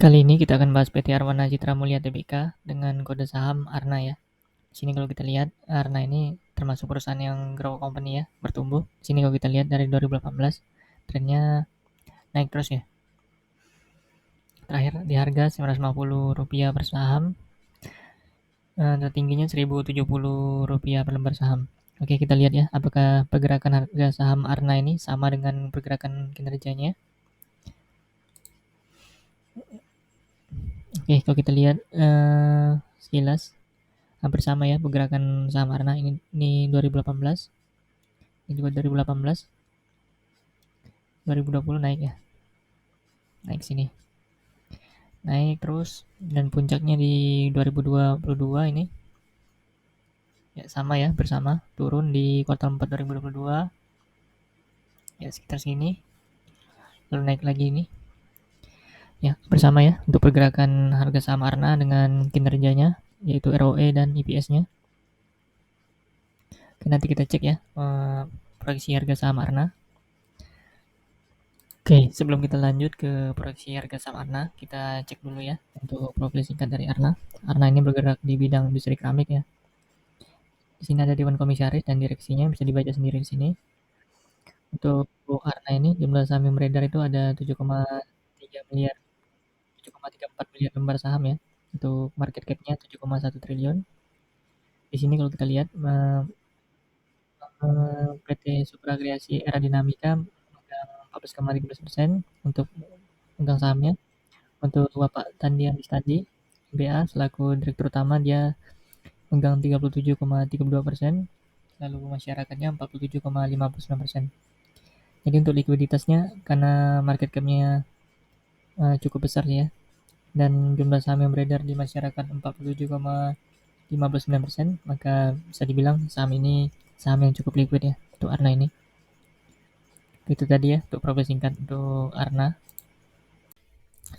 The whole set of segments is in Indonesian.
Kali ini kita akan bahas PT Arwana Citra Mulia Tbk dengan kode saham ARNA ya. Di sini kalau kita lihat ARNA ini termasuk perusahaan yang grow company ya, bertumbuh. Di sini kalau kita lihat dari 2018 trennya naik terus ya. Terakhir di harga Rp950 per saham, tertingginya Rp1.070 per lembar saham. Oke, kita lihat ya, apakah pergerakan harga saham ARNA ini sama dengan pergerakan kinerjanya. Oke, kalau kita lihat sekilas hampir sama ya pergerakan saham ARNA ini 2018, ini juga 2018, 2020 naik ya, naik sini, naik terus dan puncaknya di 2022 ini ya sama ya, bersama turun di kuartal 4 2022 ya sekitar sini, lalu naik lagi ini ya, bersama ya untuk pergerakan harga saham ARNA dengan kinerjanya yaitu ROE dan EPS-nya. Oke, nanti kita cek ya proyeksi harga saham ARNA. Oke, sebelum kita lanjut ke proyeksi harga saham ARNA, kita cek dulu ya untuk profil singkat dari ARNA. ARNA ini bergerak di bidang industri keramik ya. Di sini ada Dewan Komisaris dan direksinya, bisa dibaca sendiri di sini. Untuk ARNA ini jumlah saham yang beredar itu ada 7,3 miliar, 7,34 miliar lembar saham ya. Untuk market cap-nya 7,1 triliun. Di sini kalau kita lihat PT Supra Kreasi Era Dinamika memegang 14,13% untuk pemegang sahamnya. Untuk Bapak Tandian Istadi, MBA selaku direktur utama, dia memegang 37,32%, lalu masyarakatnya 47,59%. Jadi untuk likuiditasnya, karena market cap-nya cukup besar ya, dan jumlah saham yang beredar di masyarakat 47,59%, maka bisa dibilang saham ini saham yang cukup liquid ya untuk ARNA ini. Itu tadi ya untuk profil singkat untuk ARNA.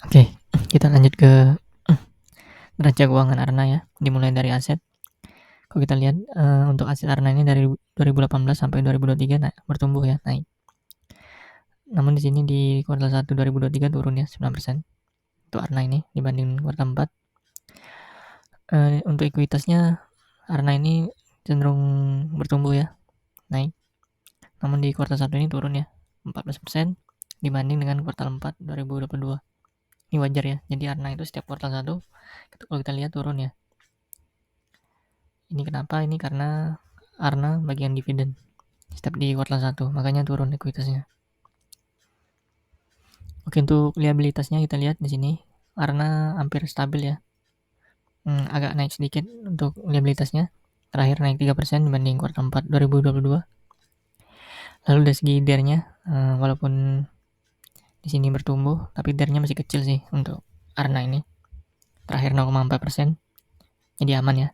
Oke, kita lanjut ke neraca keuangan ARNA ya, dimulai dari aset. Kalau kita lihat untuk aset ARNA ini dari 2018 sampai 2023 bertumbuh ya, naik. Namun di sini di kuartal 1 2023 turun ya 9% untuk ARNA ini dibanding kuartal 4. Untuk ekuitasnya ARNA ini cenderung bertumbuh ya, naik. Namun di kuartal 1 ini turun ya 14% dibanding dengan kuartal 4 2022. Ini wajar ya. Jadi ARNA itu setiap kuartal 1 kalau kita lihat turun ya. Ini kenapa? Ini karena ARNA bagian dividen setiap di kuartal 1, makanya turun ekuitasnya. Oke, untuk liabilitasnya kita lihat di sini ARNA hampir stabil ya. Agak naik sedikit untuk liabilitasnya. Terakhir naik 3% dibanding kuartal 4 2022. Lalu dari segi DER-nya walaupun di sini bertumbuh, tapi DER-nya masih kecil sih untuk ARNA ini. Terakhir 0,4%. Jadi aman ya.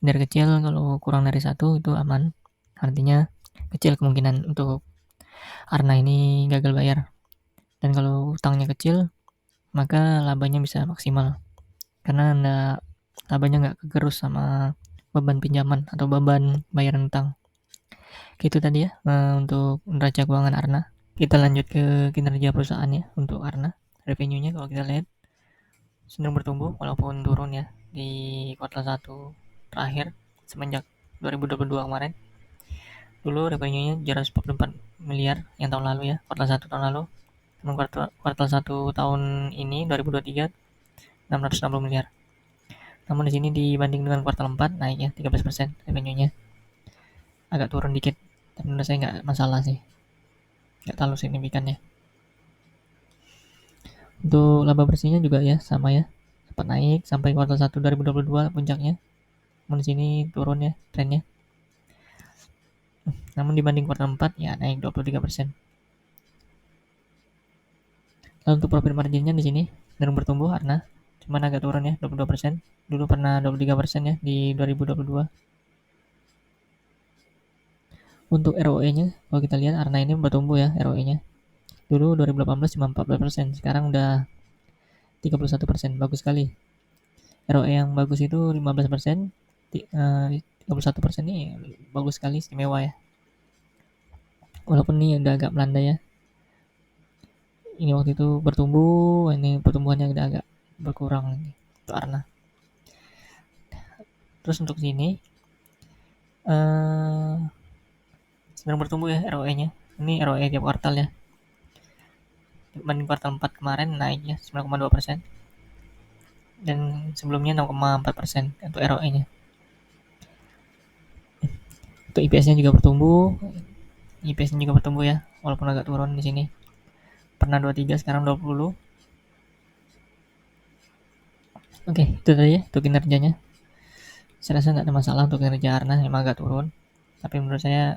DER kecil kalau kurang dari 1 itu aman. Artinya kecil kemungkinan untuk ARNA ini gagal bayar. Dan kalau utangnya kecil, maka labanya bisa maksimal. Karena labanya nggak kegerus sama beban pinjaman atau beban bayaran utang. Gitu tadi ya untuk neraca keuangan ARNA. Kita lanjut ke kinerja perusahaan ya untuk ARNA. Revenue-nya kalau kita lihat cenderung bertumbuh walaupun turun ya di kuartal 1 terakhir semenjak 2022 kemarin. Dulu revenue-nya 744 miliar yang tahun lalu ya, kuartal 1 tahun lalu. Namun kuartal 1 tahun ini 2023 660 miliar. Namun di sini dibanding dengan kuartal 4 naik ya 13% revenue-nya. Agak turun dikit, tapi menurut saya nggak masalah sih. Nggak terlalu signifikan ya. Untuk laba bersihnya juga ya sama ya. Sempat naik sampai kuartal 1 2022 puncaknya. Namun di sini turun ya trennya. Namun dibanding kuartal 4 ya naik 23%. Lalu untuk profit marginnya di sini cenderung bertumbuh karena cuman agak turun ya 22%. Dulu pernah 23% ya di 2022. Untuk ROE-nya kalau kita lihat ARNA ini bertumbuh ya ROE-nya. Dulu 2018 cuma 14%, sekarang udah 31%, bagus sekali. ROE yang bagus itu 15%, 31% ini bagus sekali, istimewa ya. Walaupun ini udah agak melandai ya. ini waktu itu bertumbuh, ini pertumbuhannya udah agak berkurang ini untuk Arna. Terus untuk sini eh sedang bertumbuh ya ROE-nya. Ini ROE tiap kuartal ya. Dibanding kuartal 4 kemarin naik ya 9,2% dan sebelumnya 6,4% untuk ROE-nya. Untuk IPS-nya juga bertumbuh. IPS-nya juga bertumbuh ya, walaupun agak turun di sini. Pernah 23, sekarang 20. Oke, itu tadi ya untuk kinerjanya. Saya rasa nggak ada masalah untuk kinerja Arna, emang agak turun. Tapi menurut saya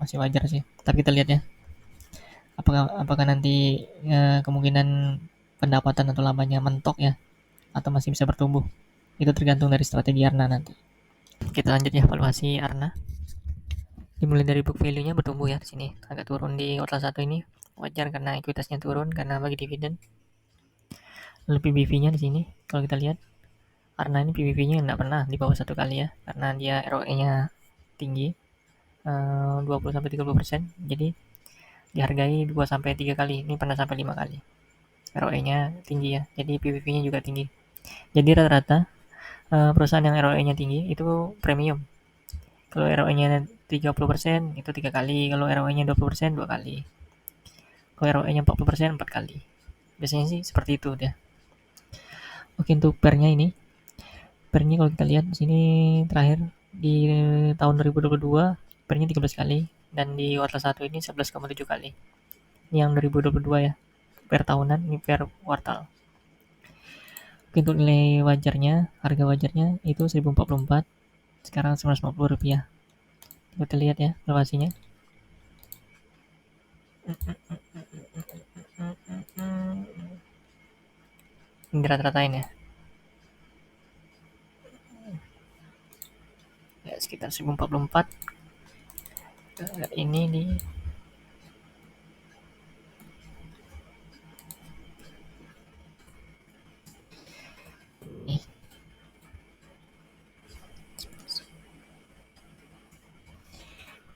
masih wajar sih. Tapi kita lihat ya, apakah nanti kemungkinan pendapatan atau labanya mentok ya, atau masih bisa bertumbuh. Itu tergantung dari strategi Arna nanti. Kita lanjut ya evaluasi Arna. Dimulai dari book value-nya bertumbuh ya di sini. Agak turun di kuartal 1 ini. Wajar karena ekuitasnya turun karena bagi dividen. Lalu PBV-nya di sini kalau kita lihat Arna ini PBV-nya nggak pernah di bawah 1 kali ya karena dia ROE-nya tinggi 20-30%. Jadi dihargai 2-3 kali. Ini pernah sampai 5 kali. ROE-nya tinggi ya. Jadi PBV-nya juga tinggi. Jadi rata-rata perusahaan yang ROE-nya tinggi itu premium. Kalau ROE-nya 30% itu 3 kali, kalau ROE-nya 20% 2 kali. Kalau ROE-nya 40% 4 kali. Biasanya sih seperti itu dia. Oke, untuk pernya ini. Pernya kalau kita lihat di sini terakhir di tahun 2022 pernya 13 kali dan di kuartal 1 ini 11,7 kali. Ini yang 2022 ya. Per tahunan, ini per kuartal. Oke, untuk nilai wajarnya, harga wajarnya itu 1044, sekarang Rp150. Kita lihat ya valuasinya. Ini rata-ratain ya. Ya sekitar 1044. Ini di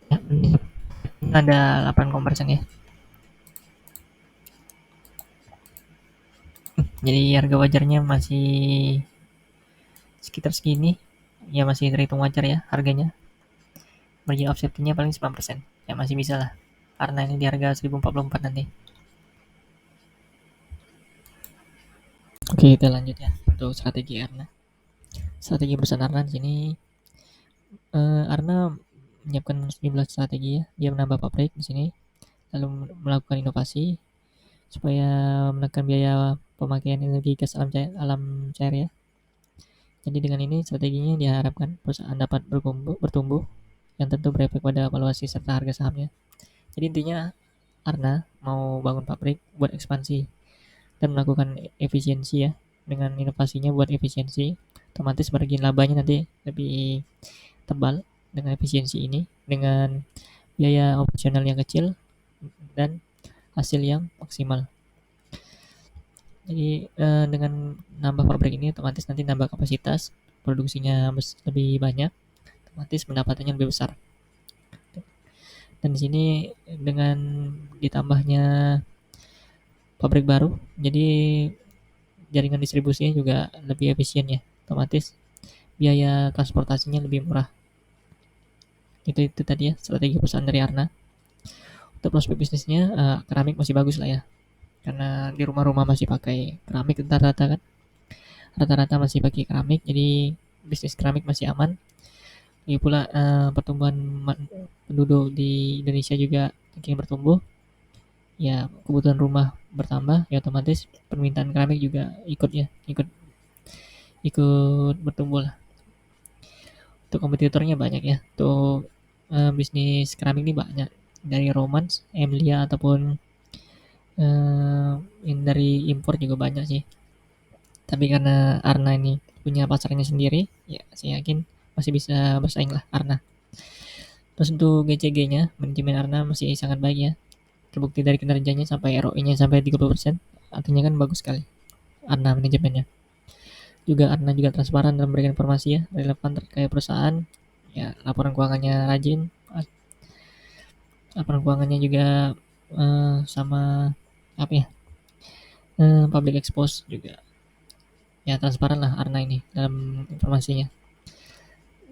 ya, ini ada 8% ya. Jadi harga wajarnya masih sekitar segini. Ya masih terhitung wajar ya harganya. Margin of safety-nya paling 9%. Ya masih bisa lah. Karena ini di harga 1044 nanti. Oke, kita lanjut ya untuk strategi Arna. Strategi perusahaan Arna di sini Arna menyiapkan sejumlah strategi ya. Dia menambah pabrik di sini, lalu melakukan inovasi supaya menekan biaya pemakaian energi gas alam cair ya. Jadi dengan ini strateginya diharapkan perusahaan dapat bertumbuh yang tentu berefek pada valuasi serta harga sahamnya. Jadi intinya Arna mau bangun pabrik buat ekspansi dan melakukan efisiensi ya. Dengan inovasinya buat efisiensi, otomatis margin labanya nanti lebih tebal dengan efisiensi ini, dengan biaya operasional yang kecil dan hasil yang maksimal. Jadi dengan nambah pabrik ini otomatis nanti nambah kapasitas, produksinya lebih banyak, otomatis pendapatannya lebih besar. Dan di sini dengan ditambahnya pabrik baru, jadi jaringan distribusinya juga lebih efisien ya, otomatis biaya transportasinya lebih murah. Itu tadi ya strategi perusahaan dari Arna. Untuk prospek bisnisnya keramik masih bagus lah ya, karena di rumah-rumah masih pakai keramik rata-rata kan, rata-rata masih pakai keramik, jadi bisnis keramik masih aman. Lagi pula pertumbuhan penduduk di Indonesia juga makin bertumbuh, ya kebutuhan rumah bertambah, ya otomatis permintaan keramik juga ikut ya, ikut bertumbuh lah. Untuk kompetitornya banyak ya, untuk bisnis keramik ini banyak, dari Romans, Emilia ataupun yang dari impor juga banyak sih. Tapi karena Arna ini punya pasarnya sendiri, ya saya yakin masih bisa bersaing lah Arna. Terus untuk GCG-nya, manajemen Arna masih sangat baik ya. Terbukti dari kinerjanya sampai ROE-nya sampai 30%. Artinya kan bagus sekali Arna manajemennya. Juga Arna juga transparan dalam memberikan informasi ya, relevan terkait perusahaan. Ya, laporan keuangannya rajin. Laporan keuangannya juga sama apa ya? public expose juga ya, transparan lah Arna ini dalam informasinya.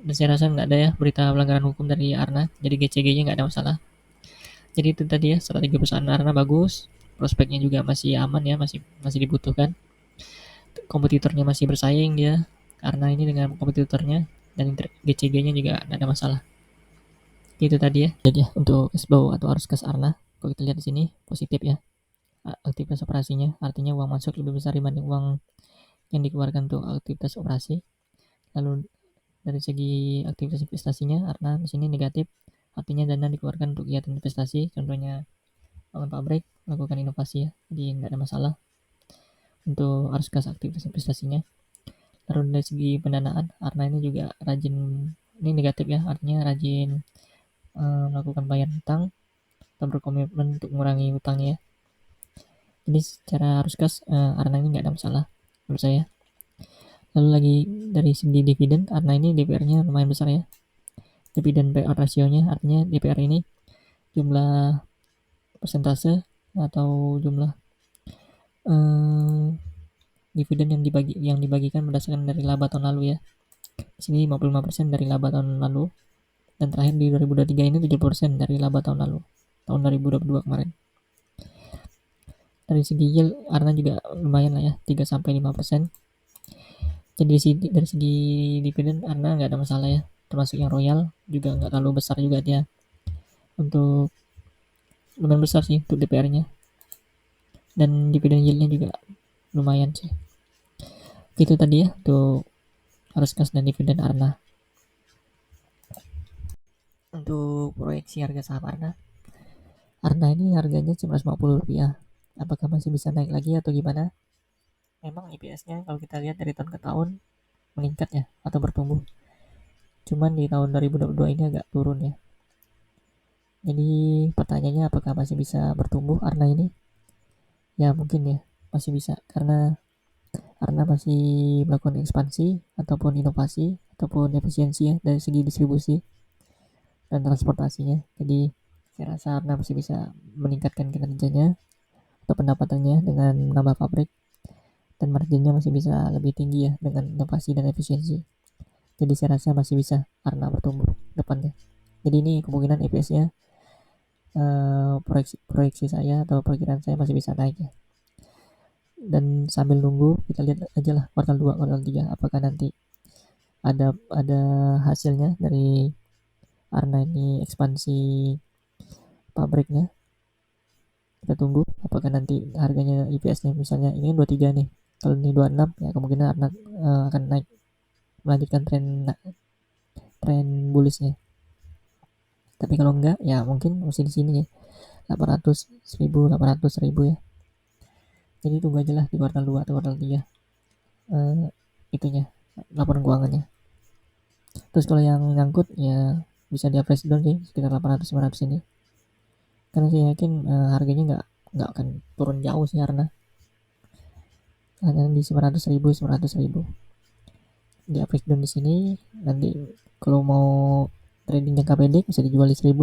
Dan saya rasa nggak ada ya berita pelanggaran hukum dari Arna, jadi GCG-nya nggak ada masalah. Jadi itu tadi ya, strategi perusahaan Arna bagus, prospeknya juga masih aman ya, masih masih dibutuhkan. Kompetitornya masih bersaing dia, karena ini dengan kompetitornya, dan GCG-nya juga nggak ada masalah. Itu tadi ya. Jadi ya, untuk cash flow atau arus kas Arna, kalau kita lihat di sini positif ya. Aktivitas operasinya, artinya uang masuk lebih besar dibanding uang yang dikeluarkan untuk aktivitas operasi. Lalu dari segi aktivitas investasinya, Arna di sini negatif, artinya dana dikeluarkan untuk kegiatan investasi, contohnya bangun pabrik, melakukan inovasi ya, jadi nggak ada masalah untuk arus kas aktivitas investasinya. Lalu dari segi pendanaan, Arna ini juga rajin, ini negatif ya, artinya rajin melakukan bayar hutang atau berkomitmen untuk mengurangi hutangnya ya. Jadi secara arus kas Arna ini nggak ada masalah menurut saya. Lalu lagi dari segi dividen, Arna ini DPR-nya lumayan besar ya. Dividen payout rasionya, artinya DPR ini jumlah persentase atau jumlah dividen yang dibagikan berdasarkan dari laba tahun lalu ya. Di sini 55% dari laba tahun lalu, dan terakhir di 2023 ini 70% dari laba tahun lalu, tahun 2022 kemarin. Dari segi yield Arna juga lumayan lah ya, 3-5%. Jadi dari segi dividen Arna nggak ada masalah ya, termasuk yang royal juga nggak terlalu besar juga dia, untuk lumayan besar sih untuk DPR-nya, dan dividen yieldnya juga lumayan sih. Itu tadi ya untuk arus kas dan dividen Arna. Untuk proyeksi harga saham Arna ini harganya Rp150. Apakah masih bisa naik lagi atau gimana? Memang EPS-nya kalau kita lihat dari tahun ke tahun meningkat ya atau bertumbuh. Cuman di tahun 2022 ini agak turun ya. Jadi pertanyaannya apakah masih bisa bertumbuh Arna ini? Ya mungkin ya, masih bisa karena Arna masih melakukan ekspansi ataupun inovasi ataupun efisiensi ya dari segi distribusi dan transportasinya. Jadi saya rasa Arna masih bisa meningkatkan kinerjanya atau pendapatannya dengan menambah pabrik, dan marginnya masih bisa lebih tinggi ya dengan inovasi dan efisiensi. Jadi saya rasa masih bisa Arna bertumbuh depannya. Jadi ini kemungkinan EPS-nya proyeksi saya atau perkiraan saya masih bisa naik ya. Dan sambil nunggu kita lihat aja lah kuartal 2, kuartal 3 apakah nanti ada hasilnya dari Arna ini ekspansi pabriknya. Kita tunggu apakah nanti harganya EPS-nya misalnya ini 23 nih, kalau ini 26 ya kemungkinan Arna akan naik, melanjutkan tren bullish-nya. Tapi kalau enggak ya mungkin masih di sini ya, 800 1000 ya. Jadi tunggu aja lah di kuartal 2 atau kuartal 3 itunya, laporan keuangannya. Terus kalau yang nyangkut ya bisa di average down sih sekitar 800-900 ini, karena saya yakin harganya nggak akan turun jauh sih, karena hanya di 900.000 di average down di sini. Nanti kalau mau trading jangka pendek bisa dijual di 1000,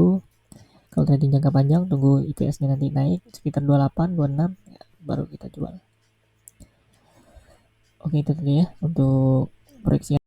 kalau trading jangka panjang tunggu IPS-nya nanti naik sekitar 28 26 ya, baru kita jual. Oke itu tadi ya untuk proyeksi